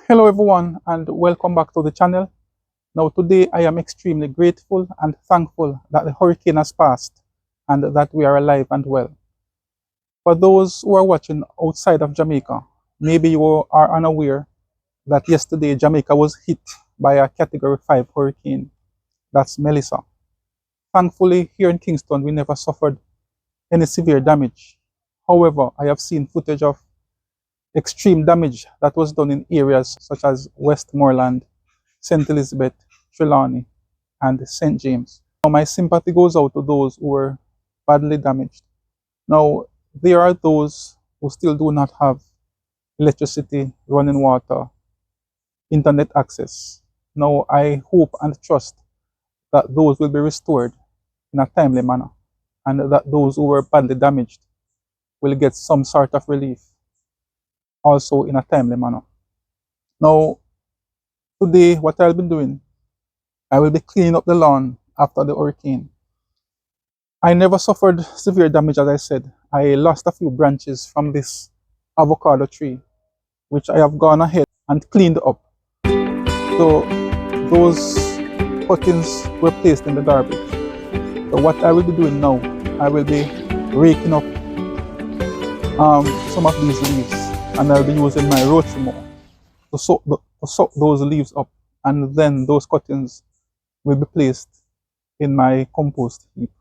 Hello everyone and welcome back to the channel. Now today I am extremely grateful and thankful that the hurricane has passed and that we are alive and well. For those who are watching outside of Jamaica, maybe you are unaware that yesterday Jamaica was hit by a Category 5 hurricane. That's Melissa. Thankfully here in Kingston we never suffered any severe damage. However, I have seen footage of extreme damage that was done in areas such as Westmoreland, St. Elizabeth, Trelawney, and St. James. Now, my sympathy goes out to those who were badly damaged. Now, there are those who still do not have electricity, running water, internet access. Now, I hope and trust that those will be restored in a timely manner and that those who were badly damaged will get some sort of relief also in a timely manner. Now, today, what I'll be doing, I will be cleaning up the lawn after the hurricane. I never suffered severe damage, as I said. I lost a few branches from this avocado tree, which I have gone ahead and cleaned up. So those cuttings were placed in the garbage. So what I will be doing now, I will be raking up some of these leaves, and I'll be using my rotary mower to soak those leaves up, and then those cuttings will be placed in my compost heap.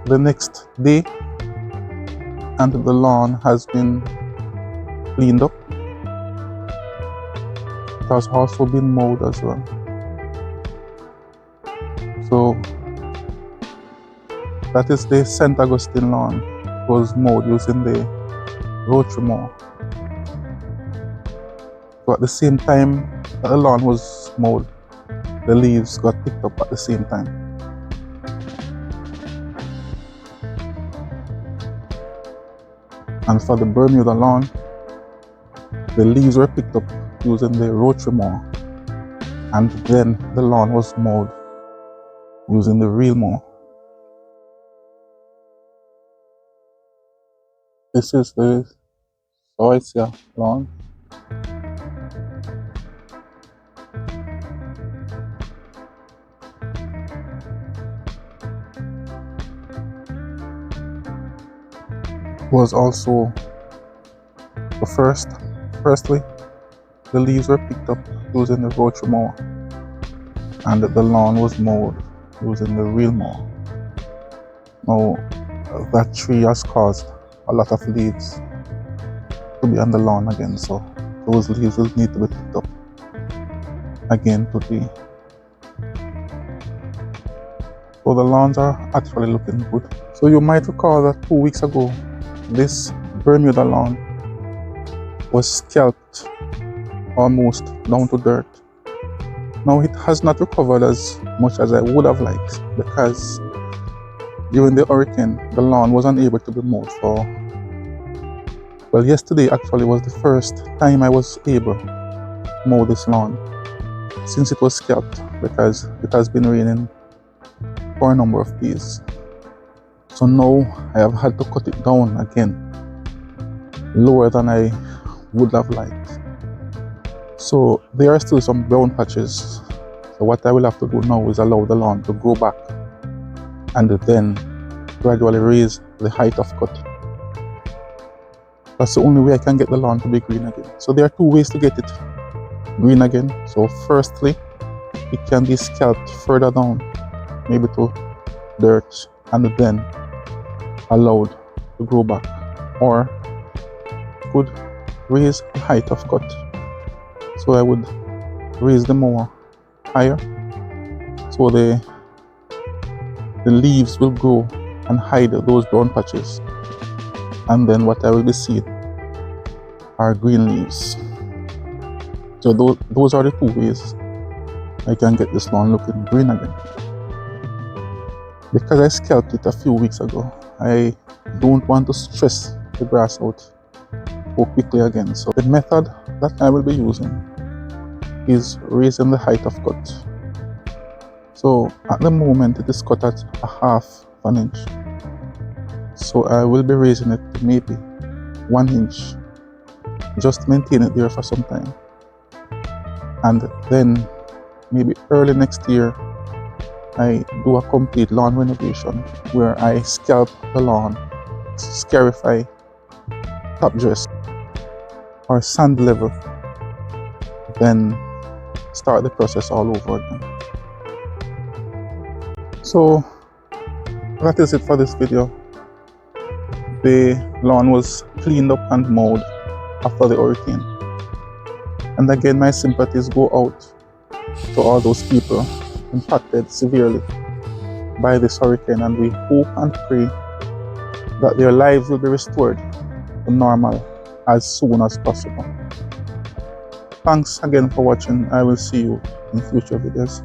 The next day and the lawn has been cleaned up. It has also been mowed as well. So That is the St. Augustine lawn. It was mowed using the rotary mower. So at the same time that the lawn was mowed, the leaves got picked up at the same time. And for the Bermuda lawn, the leaves were picked up using the rotary mower, and then the lawn was mowed using the reel mower. This is the Zoysia lawn. Was also the firstly, the leaves were picked up using the rotary mower, and the lawn was mowed using the reel mower. Now, that tree has caused a lot of leaves to be on the lawn again, so those leaves will need to be picked up again today. So the lawns are actually looking good. So you might recall that 2 weeks ago, this Bermuda lawn was scalped almost down to dirt. Now it has not recovered as much as I would have liked, because during the hurricane, the lawn was unable to be mowed for, well, yesterday actually was the first time I was able to mow this lawn since it was scalped, because it has been raining for a number of days. So now I have had to cut it down again, lower than I would have liked. So there are still some brown patches. So what I will have to do now is allow the lawn to grow back and then gradually raise the height of cut. That's the only way I can get the lawn to be green again. So there are two ways to get it green again. So firstly, it can be scalped further down, maybe to dirt, and then allowed to grow back, or could raise the height of cut. So I would raise the mower higher so the leaves will grow and hide those brown patches, and then what I will be seeing are green leaves. So those are the two ways I can get this lawn looking green again. Because I scalped it a few weeks ago, I don't want to stress the grass out so quickly again. So the method that I will be using is raising the height of cut. So at the moment it is cut at a half of an inch. So I will be raising it to maybe 1 inch. Just maintain it there for some time. And then maybe early next year, I do a complete lawn renovation where I scalp the lawn, scarify, top dress, or sand level, then start the process all over again. So that is it for this video. The lawn was cleaned up and mowed after the hurricane. And again, my sympathies go out to all those people impacted severely by this hurricane, and we hope and pray that their lives will be restored to normal as soon as possible. Thanks again for watching. I will see you in future videos.